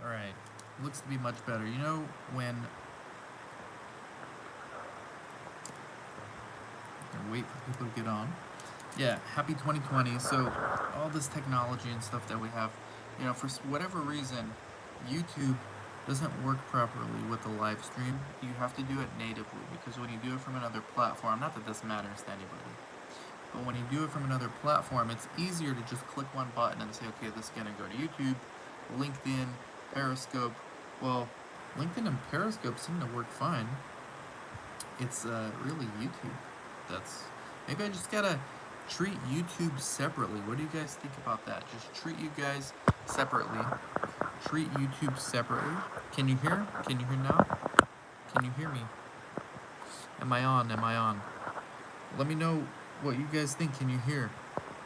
Alright. Looks to be much better. You know when... Wait for people to get on. Yeah, happy 2020. So, all this technology and stuff that we have, for whatever reason, YouTube doesn't work properly with the live stream. You have to do it natively because when you do it from another platform, not that this matters to anybody, but when you do it from another platform, it's easier to just click one button and say, okay, this is going to go to YouTube, LinkedIn, Periscope. Well, LinkedIn and Periscope seem to work fine. It's really YouTube. That's maybe I just gotta treat YouTube separately. What do you guys think about that? Just treat you guys separately. Treat YouTube separately. Can you hear? Can you hear now? Can you hear me? Am I on? Am I on? Let me know what you guys think. Can you hear?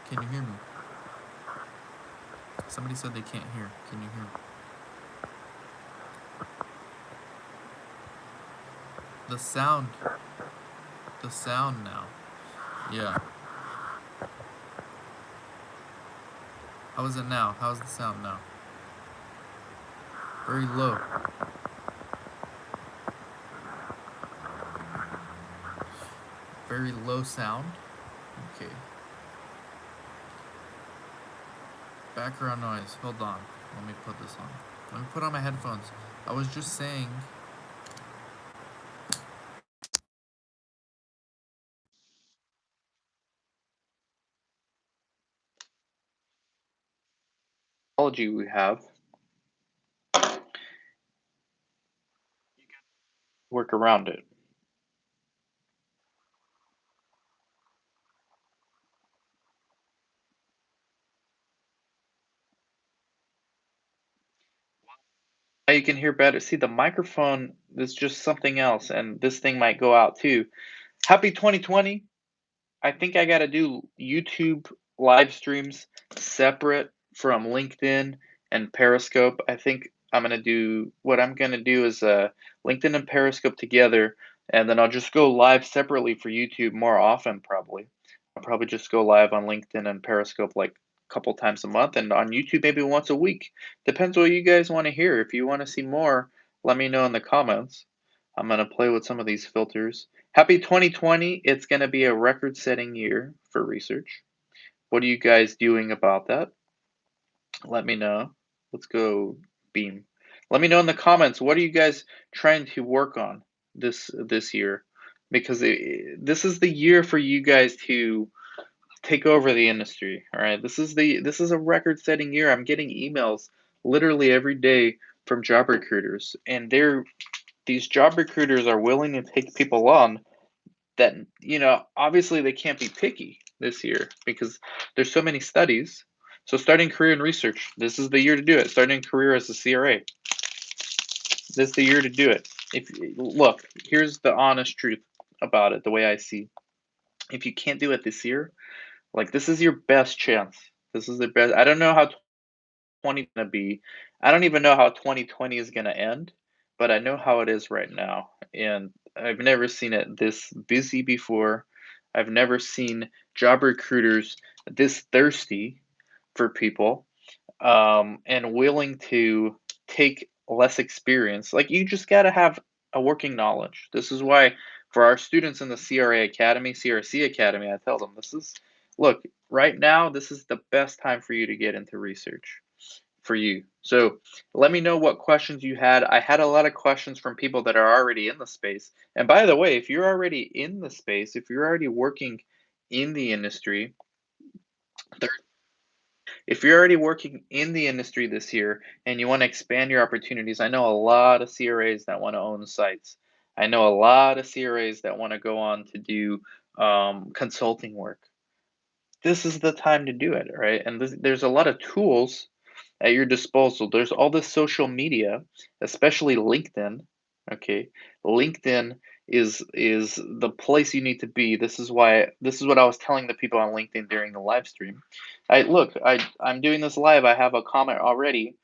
Can you hear me? Somebody said they can't hear. Can you hear? The sound. The sound now. Yeah. How is it now? How's the sound now? Very low. Very low sound. Okay. Background noise. Hold on. Let me put this on. Let me put on my headphones. I was just saying. Technology we have. Work around it. Now you can hear better. See, the microphone is just something else, and this thing might go out too. Happy 2020. I think I got to do YouTube live streams separate from LinkedIn and Periscope. I think I'm going to do is LinkedIn and Periscope together, and then I'll just go live separately for YouTube more often, probably. I'll probably just go live on LinkedIn and Periscope like a couple times a month, and on YouTube maybe once a week. Depends what you guys want to hear. If you want to see more, let me know in the comments. I'm going to play with some of these filters. Happy 2020. It's going to be a record setting year for research. What are you guys doing about that? Let me know. Let's go, Beam. Let me know in the comments. What are you guys trying to work on this year? Because this is the year for you guys to take over the industry. All right. This is a record setting year. I'm getting emails literally every day from job recruiters, and these job recruiters are willing to take people on that, obviously they can't be picky this year because there's so many studies. So starting career in research, this is the year to do it. Starting a career as a CRA, this is the year to do it. If look, here's the honest truth about it, the way I see. If you can't do it this year, like this is your best chance. This is the best. I don't know how 20 gonna be. I don't even know how 2020 is gonna end, but I know how it is right now, and I've never seen it this busy before. I've never seen job recruiters this thirsty for people, and willing to take less experience. Like you just gotta have a working knowledge. This is why for our students in the CRA Academy, CRC Academy, I tell them look, right now this is the best time for you to get into research for you. So let me know what questions you had. I had a lot of questions from people that are already in the space. And by the way, if you're already in the space, if you're already working in the industry, there, if you're already working in the industry this year and you want to expand your opportunities, I know a lot of CRAs that want to own sites. I know a lot of CRAs that want to go on to do consulting work. This is the time to do it, right? And there's a lot of tools at your disposal. There's all this social media, especially LinkedIn. Okay, LinkedIn is the place you need to be. This is what I was telling the people on LinkedIn during the live stream. I'm doing this live. I have a comment already.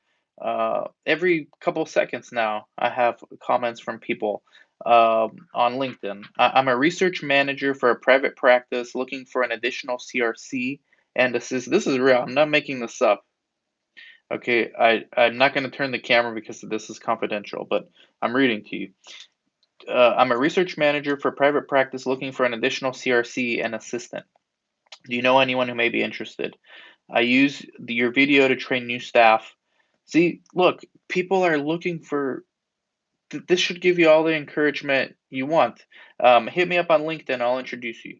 Every couple seconds now, I have comments from people on LinkedIn. I'm a research manager for a private practice looking for an additional CRC and assist. This is real. I'm not making this up. Okay, I'm not going to turn the camera because this is confidential, but I'm reading to you. I'm a research manager for private practice looking for an additional CRC and assistant. Do you know anyone who may be interested? I use your video to train new staff. See, look, people are looking for this should give you all the encouragement you want. Hit me up on LinkedIn. I'll introduce you.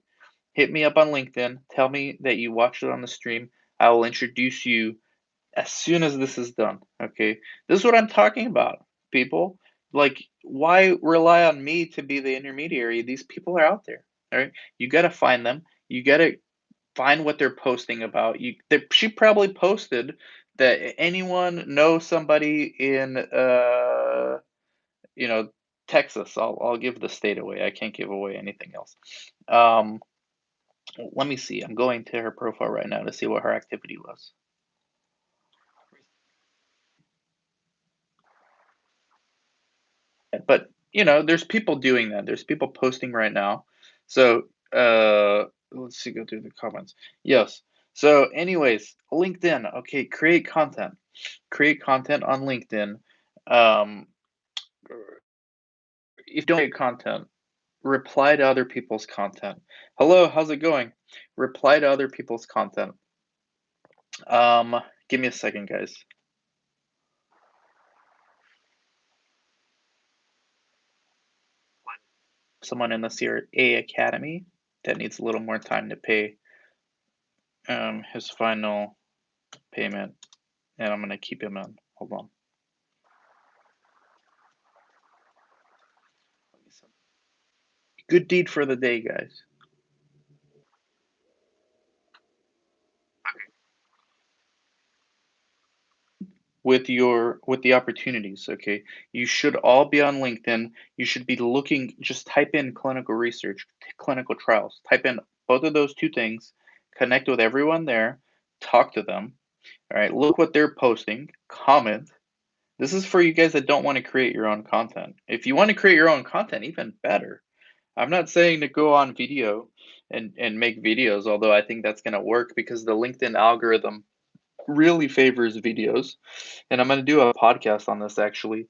Hit me up on LinkedIn. Tell me that you watched it on the stream. I will introduce you as soon as this is done. Okay. This is what I'm talking about, people. Like, why rely on me to be the intermediary? These people are out there. All right. You got to find them. You got to find what they're posting about. She probably posted that anyone knows somebody in you know, Texas. I'll give the state away. I can't give away anything else. Um, let me see. I'm going to her profile right now to see what her activity was. But there's people doing that. There's people posting right now. So let's see. Go through the comments. Yes. So, anyways, LinkedIn. Okay, create content. Create content on LinkedIn. Um, if you don't create content, reply to other people's content. Hello, how's it going? Reply to other people's content. Give me a second, guys. Someone in the CRA Academy that needs a little more time to pay his final payment, and I'm gonna keep him in. Hold on. Good deed for the day, guys. With the opportunities, okay? You should all be on LinkedIn. You should be looking, just type in clinical research, clinical trials. Type in both of those two things, connect with everyone there, talk to them. All right, look what they're posting, comment. This is for you guys that don't want to create your own content. If you want to create your own content, even better. I'm not saying to go on video and make videos, although I think that's going to work because the LinkedIn algorithm really favors videos. And I'm going to do a podcast on this actually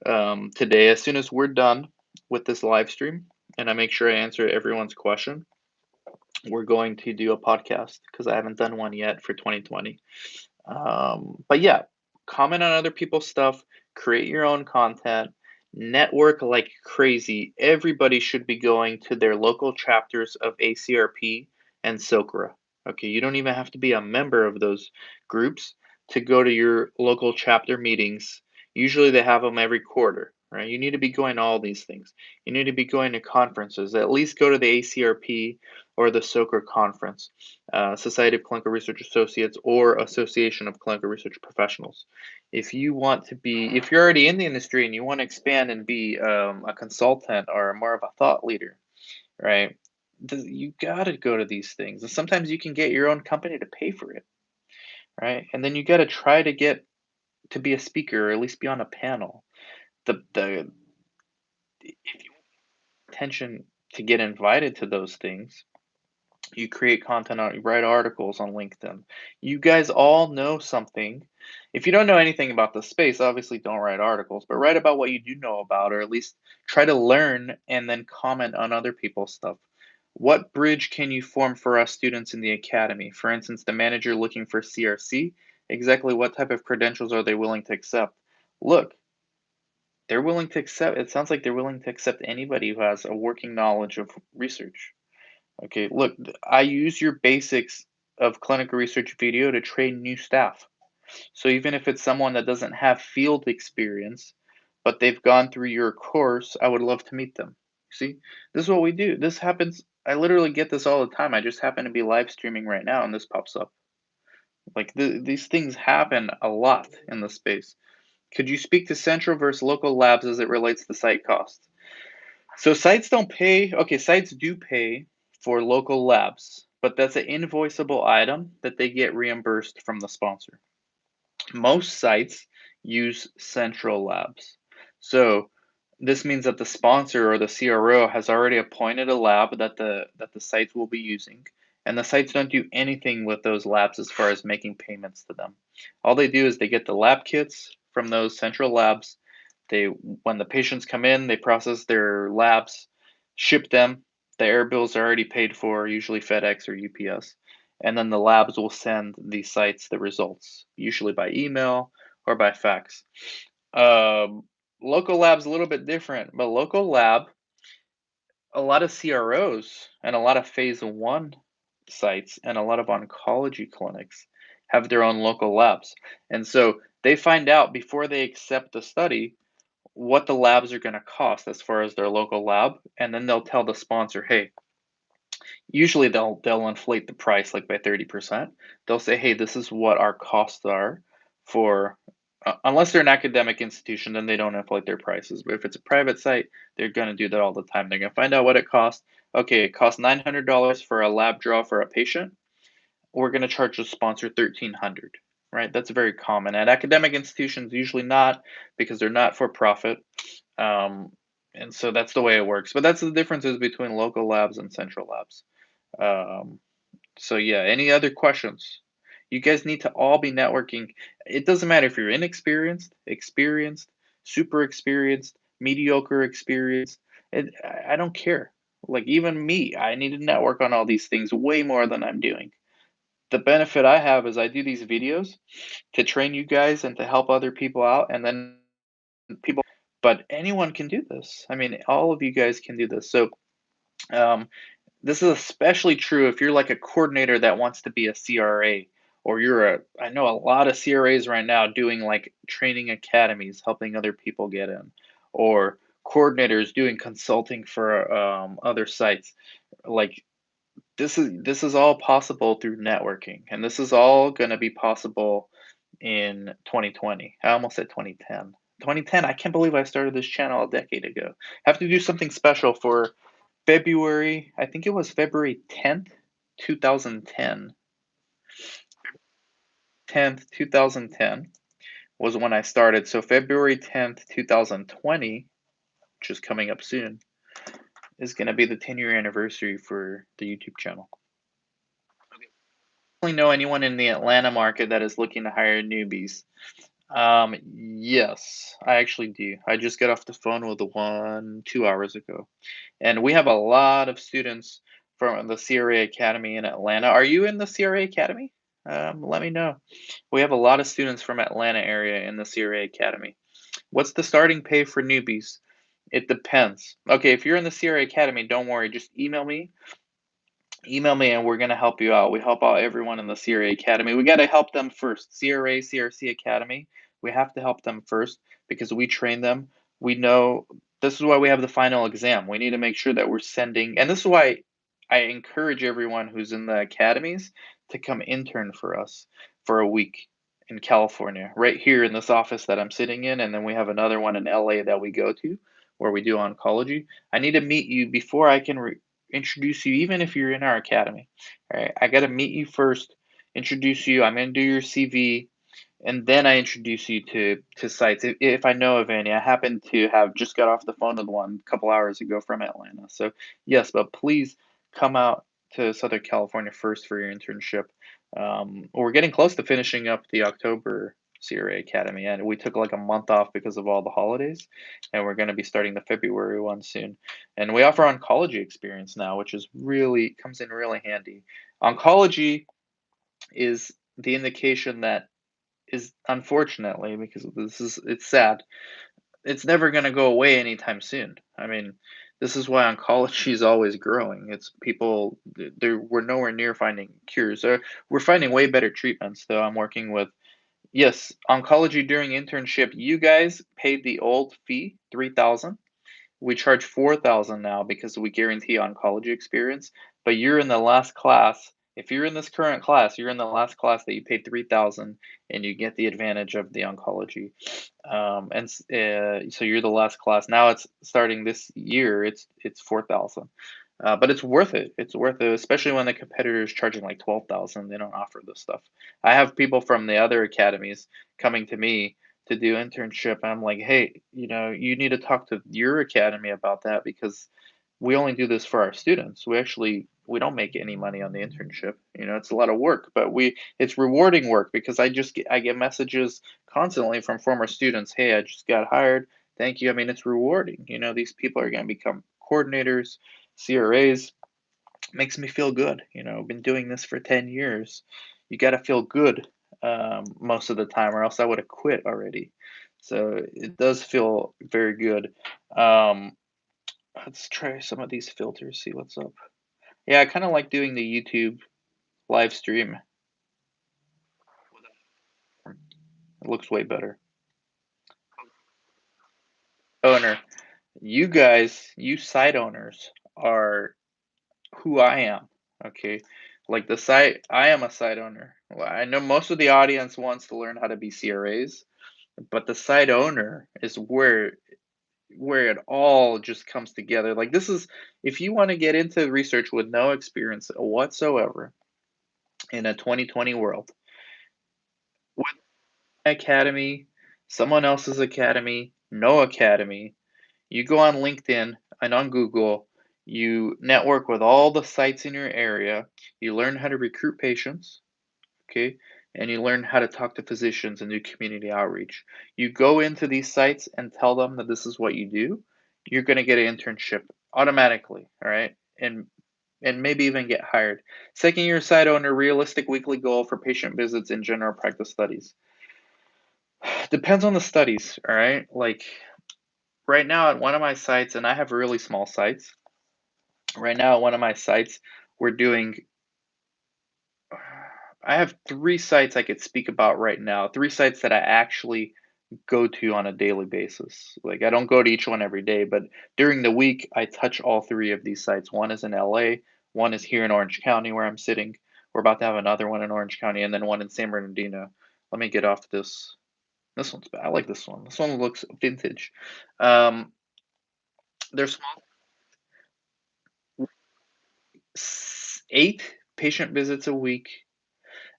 today. As soon as we're done with this live stream and I make sure I answer everyone's question, we're going to do a podcast because I haven't done one yet for 2020. But yeah, comment on other people's stuff, create your own content, network like crazy. Everybody should be going to their local chapters of ACRP and SOCRA. Okay, you don't even have to be a member of those groups to go to your local chapter meetings. Usually they have them every quarter, right? You need to be going to all these things. You need to be going to conferences. At least go to the ACRP or the SOCRA conference. Society of Clinical Research Associates or Association of Clinical Research Professionals. If you want to be, if you're already in the industry and you want to expand and be a consultant or more of a thought leader, right? You got to go to these things. And sometimes you can get your own company to pay for it, right? And then you got to try to get to be a speaker or at least be on a panel. The if you want attention to get invited to those things, you create content on, you write articles on LinkedIn. You guys all know something. If you don't know anything about the space, obviously don't write articles, but write about what you do know about, or at least try to learn and then comment on other people's stuff. What bridge can you form for us students in the academy? For instance, the manager looking for CRC, exactly what type of credentials are they willing to accept? Look, they're willing to accept, it sounds like they're willing to accept anybody who has a working knowledge of research. Okay, look, I use your basics of clinical research video to train new staff. So even if it's someone that doesn't have field experience, but they've gone through your course, I would love to meet them. See, this is what we do. This happens. I literally get this all the time. I just happen to be live streaming right now, and this pops up. Like these things happen a lot in the space. Could you speak to central versus local labs as it relates to site costs? So sites don't pay. Okay, sites do pay for local labs, but that's an invoiceable item that they get reimbursed from the sponsor. Most sites use central labs. So this means that the sponsor or the CRO has already appointed a lab that the sites will be using, and the sites don't do anything with those labs as far as making payments to them. All they do is they get the lab kits from those central labs. They When the patients come in, they process their labs, ship them. The air bills are already paid for, usually FedEx or UPS. And then the labs will send the sites the results, usually by email or by fax. Um, Local lab's a little bit different, but local lab, a lot of CROs and a lot of phase one sites and a lot of oncology clinics have their own local labs. And so they find out before they accept the study what the labs are going to cost as far as their local lab, and then they'll tell the sponsor, hey, usually they'll inflate the price like by 30%. They'll say, hey, this is what our costs are for, unless they're an academic institution, then they don't inflate their prices. But if it's a private site, they're going to do that all the time. They're going to find out what it costs. Okay, it costs $900 for a lab draw for a patient. We're going to charge the sponsor 1,300. Right? That's very common at academic institutions. Usually not, because they're not for profit. Um, and so that's the way it works. But that's the differences between local labs and central labs. Um, so yeah, any other questions? You guys need to all be networking. It doesn't matter if you're inexperienced, experienced, super experienced, mediocre experienced. I don't care. Like even me, I need to network on all these things way more than I'm doing. The benefit I have is I do these videos to train you guys and to help other people out, and then people. But anyone can do this. I mean, all of you guys can do this. So um, this is especially true if you're like a coordinator that wants to be a CRA, or I know a lot of CRAs right now doing like training academies, helping other people get in, or coordinators doing consulting for other sites. Like this is all possible through networking, and this is all going to be possible in 2020. I almost said 2010. 2010, I can't believe I started this channel a decade ago. Have to do something special for February, I think it was February 10th, 2010. 10th, 2010 was when I started. So February 10th, 2020, which is coming up soon, is going to be the 10-year anniversary for the YouTube channel. I don't know anyone in the Atlanta market that is looking to hire newbies. Yes, I actually do. I just got off the phone with one 2 hours ago. And we have a lot of students from the CRA Academy in Atlanta. Are you in the CRA Academy? Let me know. We have a lot of students from Atlanta area in the CRA Academy. What's the starting pay for newbies? It depends. Okay, if you're in the CRA Academy, don't worry. Just email me and we're going to help you out. We help out everyone in the CRA Academy. We got to help them first. CRA, CRC Academy, we have to help them first because we train them. We know this is why we have the final exam. We need to make sure that we're sending, and this is why I encourage everyone who's in the academies to come intern for us for a week in California, right here in this office that I'm sitting in. And then we have another one in LA that we go to where we do oncology. I need to meet you before I can introduce you, even if you're in our academy. All right, I got to meet you first, introduce you. I'm going to do your CV, and then I introduce you to sites if I know of any. I happen to have just got off the phone with one a couple hours ago from Atlanta. So yes, but please come out to Southern California first for your internship. We're getting close to finishing up the October CRA Academy, and we took like a month off because of all the holidays, and we're going to be starting the February one soon. And we offer oncology experience now, which is really comes in really handy. Oncology is the indication that is, unfortunately, because it's sad, it's never going to go away anytime soon. I mean, this is why oncology is always growing. It's people there we're nowhere near finding cures. We're finding way better treatments though. I'm working with, yes, oncology during internship. You guys paid the old fee, 3,000. We charge 4,000 now because we guarantee oncology experience, but you're in the last class. If you're in this current class, you're in the last class that you paid 3,000 and you get the advantage of the oncology. So you're the last class. Now it's starting this year. It's 4,000. But it's worth it. It's worth it, especially when the competitor is charging like 12,000. They don't offer this stuff. I have people from the other academies coming to me to do internship. And I'm like, hey, you need to talk to your academy about that because we only do this for our students. We actually we don't make any money on the internship. It's a lot of work, but it's rewarding work because I get messages constantly from former students. Hey, I just got hired. Thank you. I mean, it's rewarding. These people are going to become coordinators, CRAs. Makes me feel good. I've been doing this for 10 years. You got to feel good most of the time, or else I would have quit already. So it does feel very good. Um, let's try some of these filters, see what's up. Yeah, I kind of like doing the YouTube live stream. It looks way better. Owner, you guys, you site owners are who I am. Okay. Like the site, I am a site owner. Well, I know most of the audience wants to learn how to be CRAs, but the site owner is where it all just comes together. Like this is if you want to get into research with no experience whatsoever in a 2020 world, with academy, someone else's academy, no academy, you go on LinkedIn and on Google, you network with all the sites in your area, you learn how to recruit patients, okay? And you learn how to talk to physicians and do community outreach. You go into these sites and tell them that this is what you do, you're going to get an internship automatically, all right? And maybe even get hired. Second year site owner, realistic weekly goal for patient visits in general practice studies. Depends on the studies, all right? Like right now at one of my sites, and I have really small sites. Right now at one of my sites, we're doing I have 3 sites I could speak about right now, 3 sites that I actually go to on a daily basis. Like, I don't go to each one every day, but during the week, I touch all 3 of these sites. One is in LA, one is here in Orange County where I'm sitting. We're about to have another one in Orange County, and then one in San Bernardino. Let me get off this. This one's bad. I like this one. This one looks vintage. Um, there's 8 patient visits a week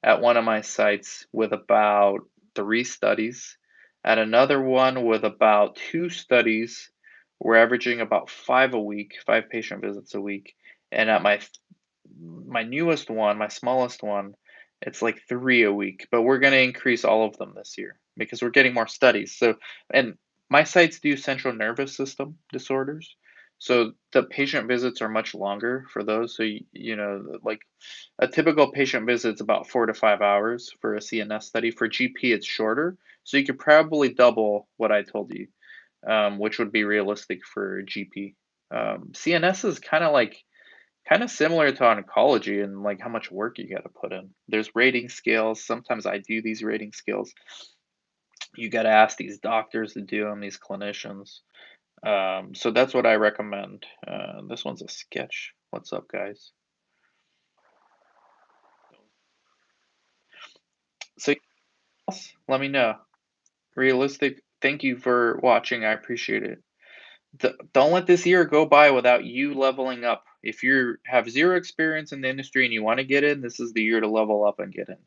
at one of my sites with about 3 studies. At another one with about 2 studies, we're averaging about 5 a week, 5 patient visits a week. And at my newest one, my smallest one, it's like 3 a week, but we're gonna increase all of them this year because we're getting more studies. So and my sites do central nervous system disorders, so the patient visits are much longer for those. So, like a typical patient visit's about 4 to 5 hours for a CNS study. For GP, it's shorter, so you could probably double what I told you, which would be realistic for GP. CNS is kinda similar to oncology and, like, how much work you gotta put in. There's rating scales, sometimes I do these rating scales. You gotta ask these doctors to do them, these clinicians. So that's what I recommend. This one's a sketch. What's up, guys? So, let me know. Realistic thank you for watching, I appreciate it. Don't let this year go by without you leveling up. If you have zero experience in the industry and you want to get in, this is the year to level up and get in.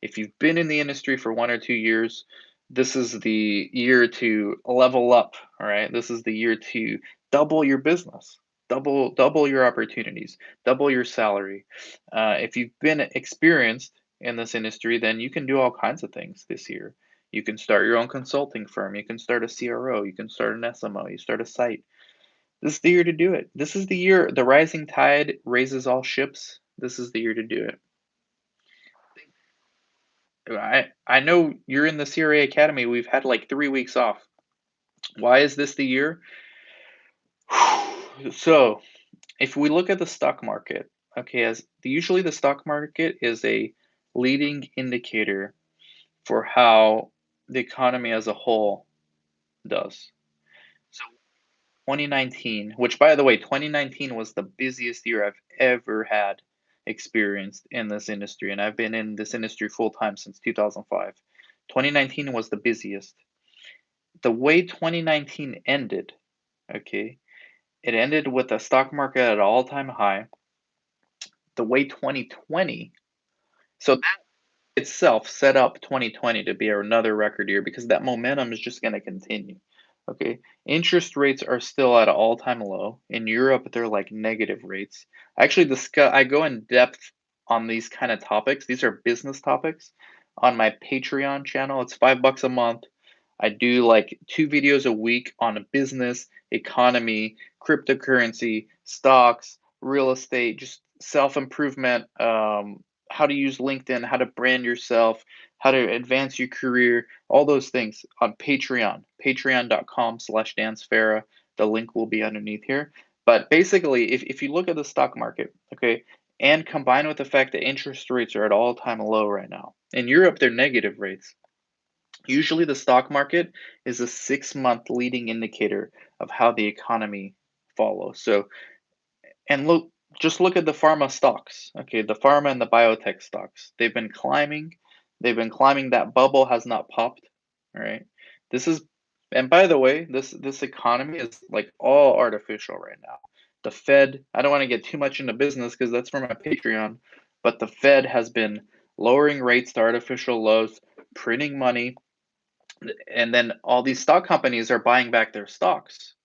If you've been in the industry for 1 or 2 years, this is the year to level up. All right, this is the year to double your business, double your opportunities, double your salary. If you've been experienced in this industry, then you can do all kinds of things this year. You can start your own consulting firm. You can start a CRO. You can start an SMO. You start a site. This is the year to do it. This is the year the rising tide raises all ships. This is the year to do it. I know you're in the CRA Academy. We've had like 3 weeks off. Why is this the year? So, if we look at the stock market, okay, as usually the stock market is a leading indicator for how the economy as a whole does. So 2019, which by the way, 2019 was the busiest year I've ever had experienced in this industry, and I've been in this industry full time since 2005. 2019 was the busiest. The way 2019 ended, okay, it ended with the stock market at an all-time high. The way 2020, so that itself set up 2020 to be another record year because that momentum is just going to continue. Okay, interest rates are still at an all-time low. In Europe, they're like negative rates. I go in depth on these kind of topics. These are business topics on my Patreon channel. It's $5 a month. I do like 2 videos a week on business, economy, cryptocurrency, stocks, real estate, just self-improvement, how to use LinkedIn, how to brand yourself, how to advance your career, all those things on Patreon, patreon.com/dansfarah. The link will be underneath here. But basically, if you look at the stock market, okay, and combine with the fact that interest rates are at all-time low right now. In Europe, they're negative rates. Usually, the stock market is a 6-month leading indicator of how the economy follows. So, and just look at the pharma stocks. Okay, the pharma and the biotech stocks. They've been climbing. They've been climbing. That bubble has not popped. All right. This is, and by the way, this economy is like all artificial right now. The Fed, I don't want to get too much into business because that's for my Patreon, but the Fed has been lowering rates to artificial lows, printing money, and then all these stock companies are buying back their stocks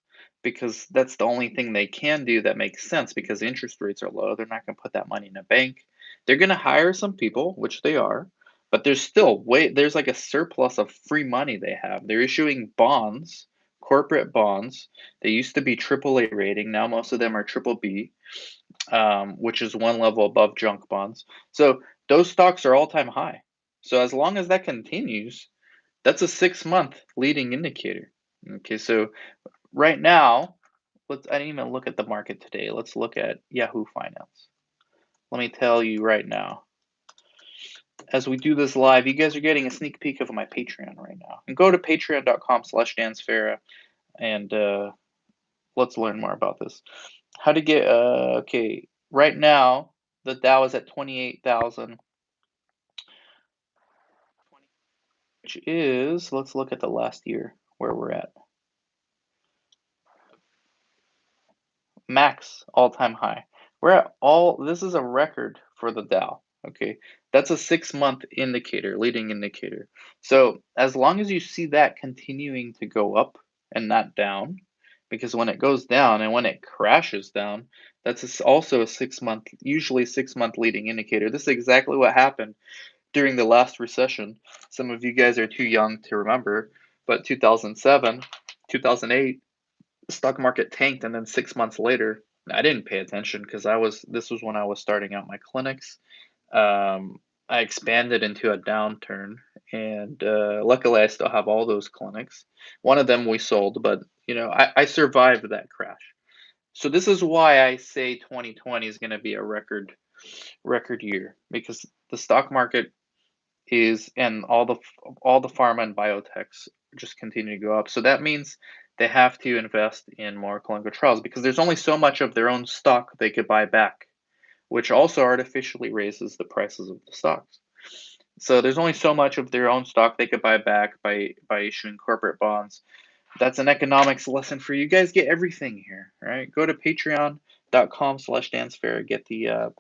because that's the only thing they can do that makes sense because interest rates are low. They're not going to put that money in a bank. They're going to hire some people, which they are, but there's like a surplus of free money they have. They're issuing bonds, corporate bonds. They used to be AAA rating. Now most of them are triple B, which is one level above junk bonds. So those stocks are all time high. So as long as that continues, that's a 6-month leading indicator. Okay, so right now, I didn't even look at the market today. Let's look at Yahoo Finance. Let me tell you right now, as we do this live, you guys are getting a sneak peek of my Patreon right now. And go to patreon.com/dansfarah and let's learn more about this. How to get, okay, right now, the Dow is at 28,000, which is, let's look at the last year where we're at. Max all-time high. This is a record for the Dow. Okay, that's a 6-month indicator, leading indicator. So as long as you see that continuing to go up and not down, because when it goes down and when it crashes down, also a 6-month, usually 6-month leading indicator. This is exactly what happened during the last recession. Some of you guys are too young to remember, but 2007, 2008, the stock market tanked, and then 6 months later, I didn't pay attention because this was when I was starting out my clinics. I expanded into a downturn, and luckily I still have all those clinics. One of them we sold, but I survived that crash. So this is why I say 2020 is going to be a record year, because the stock market is, and all the pharma and biotechs just continue to go up. So that means they have to invest in more clinical trials because there's only so much of their own stock they could buy back, which also artificially raises the prices of the stocks. So there's only so much of their own stock they could buy back by issuing corporate bonds. That's an economics lesson for you guys. Get everything here, right? Go to patreon.com/dansfair. Get the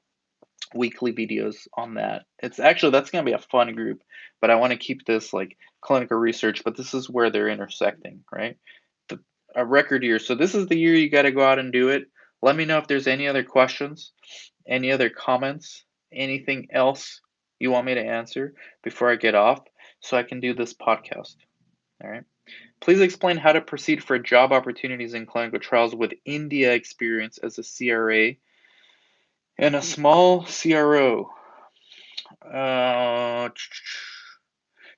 weekly videos on that. That's going to be a fun group, but I want to keep this like clinical research, but this is where they're intersecting, right? A record year. So this is the year you got to go out and do it. Let me know if there's any other questions, any other comments, anything else you want me to answer before I get off so I can do this podcast. All right. Please explain how to proceed for job opportunities in clinical trials with India experience as a CRA and a small CRO.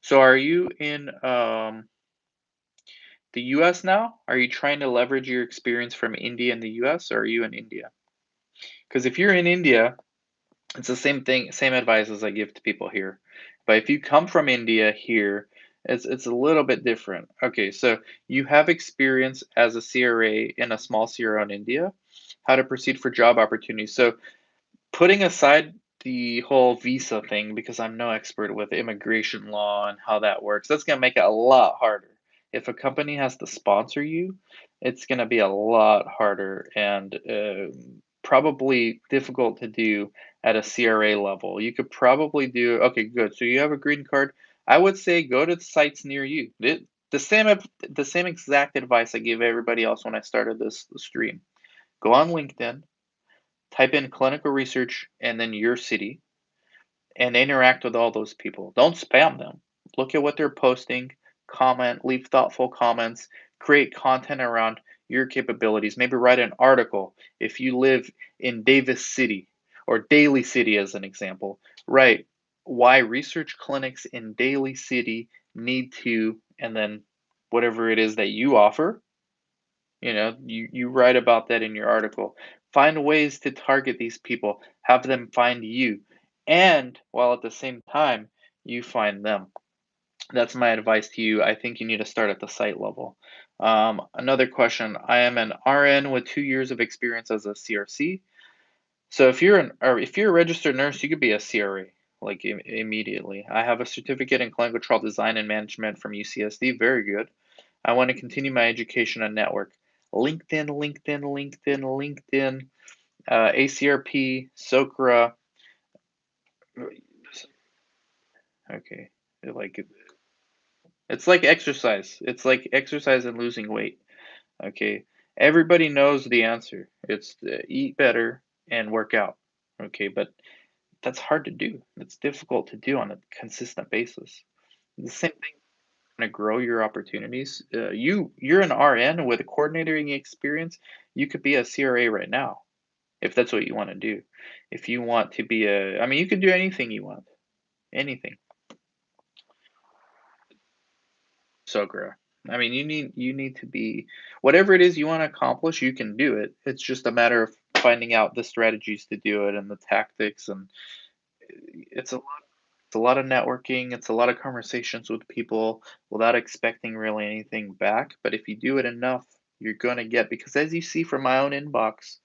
So are you in the US now? Are you trying to leverage your experience from India in the US, or are you in India? Because if you're in India, it's the same thing, same advice as I give to people here. But if you come from India here, it's a little bit different. Okay, so you have experience as a CRA in a small CRO in India, how to proceed for job opportunities. So putting aside the whole visa thing, because I'm no expert with immigration law and how that works, that's going to make it a lot harder. If a company has to sponsor you, it's going to be a lot harder and probably difficult to do at a CRA level. You could probably do, okay, good. So you have a green card. I would say go to the sites near you. The same exact advice I gave everybody else when I started this stream. Go on LinkedIn, type in clinical research and then your city, and interact with all those people. Don't spam them. Look at what they're posting, comment, leave thoughtful comments, create content around your capabilities. Maybe write an article if you live in Davis City or Daly City, as an example. Write why research clinics in Daly City need to, and then whatever it is that you offer, you write about that in your article. Find ways to target these people, have them find you, and while at the same time, you find them. That's my advice to you. I think you need to start at the site level. Another question. I am an RN with 2 years of experience as a CRC. So if you're a registered nurse, you could be a CRA like immediately. I have a certificate in clinical trial design and management from UCSD. Very good. I want to continue my education on network. LinkedIn, ACRP, Socra. Okay, like it's like exercise. It's like exercise and losing weight. Okay, everybody knows the answer. It's eat better and work out. Okay, but that's hard to do. It's difficult to do on a consistent basis. The same thing to grow your opportunities. You're an RN with a coordinating experience. You could be a CRA right now if that's what you want to do. If you want to be I mean, you can do anything you want, anything. So, grow. I mean, you need to be whatever it is you want to accomplish. You can do it. It's just a matter of finding out the strategies to do it and the tactics, and it's a lot of networking. It's a lot of conversations with people without expecting really anything back. But if you do it enough, you're gonna get, because as you see from my own inbox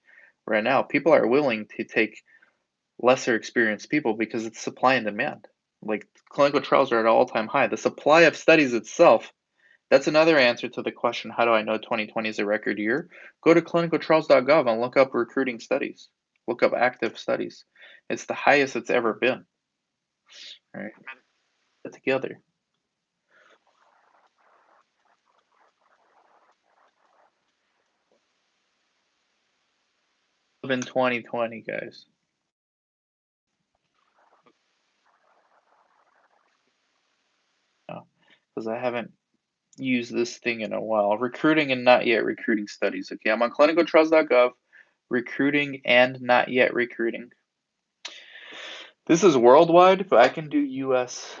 right now, people are willing to take lesser experienced people because it's supply and demand. Like clinical trials are at an all-time high. The supply of studies itself, that's another answer to the question, how do I know 2020 is a record year? Go to clinicaltrials.gov and look up recruiting studies. Look up active studies. It's the highest it's ever been. All right. Put together. In 2020, guys. Because I haven't used this thing in a while. Recruiting and not yet recruiting studies. Okay, I'm on clinicaltrials.gov. Recruiting and not yet recruiting. This is worldwide, but I can do US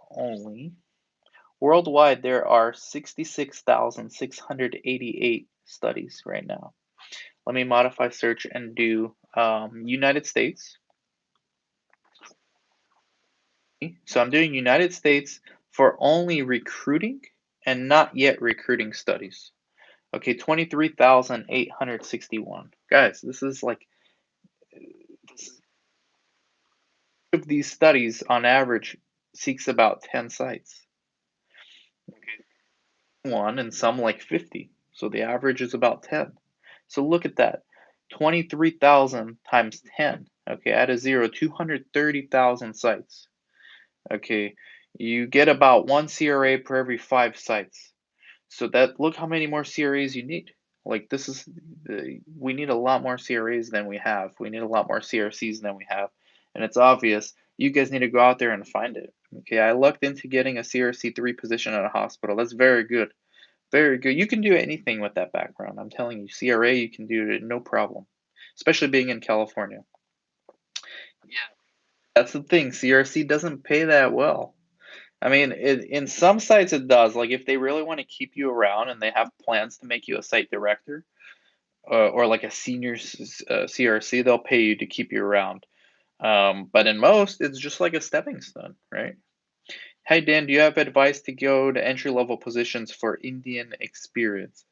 only. Worldwide, there are 66,688 studies right now. Let me modify search and do United States. So I'm doing United States for only recruiting and not yet recruiting studies. Okay, 23,861. Guys, this is like of these studies on average seeks about 10 sites. Okay. One and some like 50. So the average is about 10. So look at that. 23,000 times 10. Okay, add a zero, 230,000 sites. Okay, you get about one CRA per every 5 sites. So that look how many more CRAs you need. Like this is we need a lot more CRAs than we have. We need a lot more CRCs than we have. And it's obvious you guys need to go out there and find it. Okay, I looked into getting a CRC3 position at a hospital. That's very good. Very good. You can do anything with that background. I'm telling you, CRA, you can do it no problem. Especially being in California. Yeah. That's the thing. CRC doesn't pay that well. I mean, in some sites it does. Like if they really want to keep you around and they have plans to make you a site director or like a senior CRC, they'll pay you to keep you around. But in most, it's just like a stepping stone, right? Hey Dan, do you have advice to go to entry level positions for Indian experience?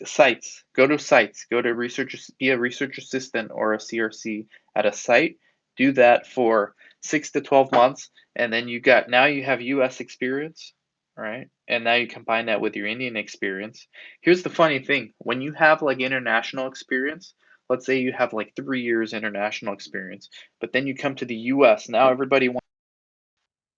Sites. Go to sites. Go to research. Be a research assistant or a CRC at a site. Do that for 6 to 12 months, and then now you have U.S. experience, right? And now you combine that with your Indian experience. Here's the funny thing: when you have like international experience, let's say you have like 3 years international experience, but then you come to the U.S. Now everybody wants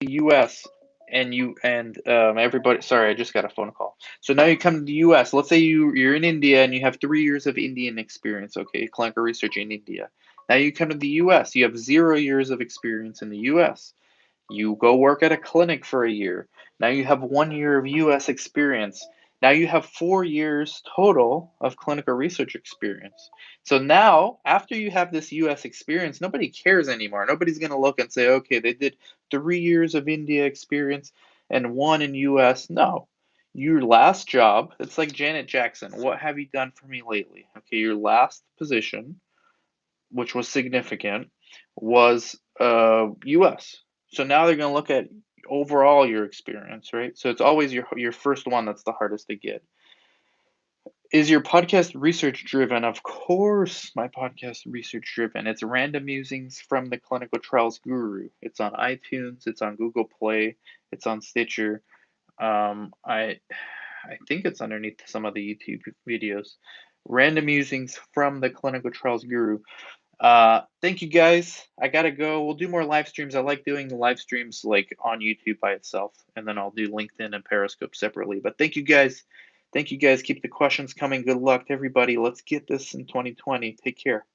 the U.S. everybody, sorry, I just got a phone call. So now you come to the US. Let's say you're in India and you have 3 years of Indian experience, okay, clinical research in India. Now you come to the US, you have 0 years of experience in the US. You go work at a clinic for a year. Now you have 1 year of US experience. Now you have 4 years total of clinical research experience. So now, after you have this US experience, nobody cares anymore. Nobody's going to look and say, okay, they did 3 years of India experience and one in US. No. Your last job, it's like Janet Jackson. What have you done for me lately? Okay, your last position, which was significant, was US. So now they're going to look at overall your experience, right? So it's always your first one that's the hardest to get. Is your podcast research driven? Of course, my podcast research driven. It's random musings from the clinical trials guru. It's on iTunes, it's on Google Play, it's on Stitcher. I think it's underneath some of the YouTube videos. Random musings from the clinical trials guru. Thank you guys. I gotta go. We'll do more live streams. I like doing the live streams like on YouTube by itself, and then I'll do LinkedIn and Periscope separately. But thank you guys. Thank you guys. Keep the questions coming. Good luck to everybody. Let's get this in 2020. Take care.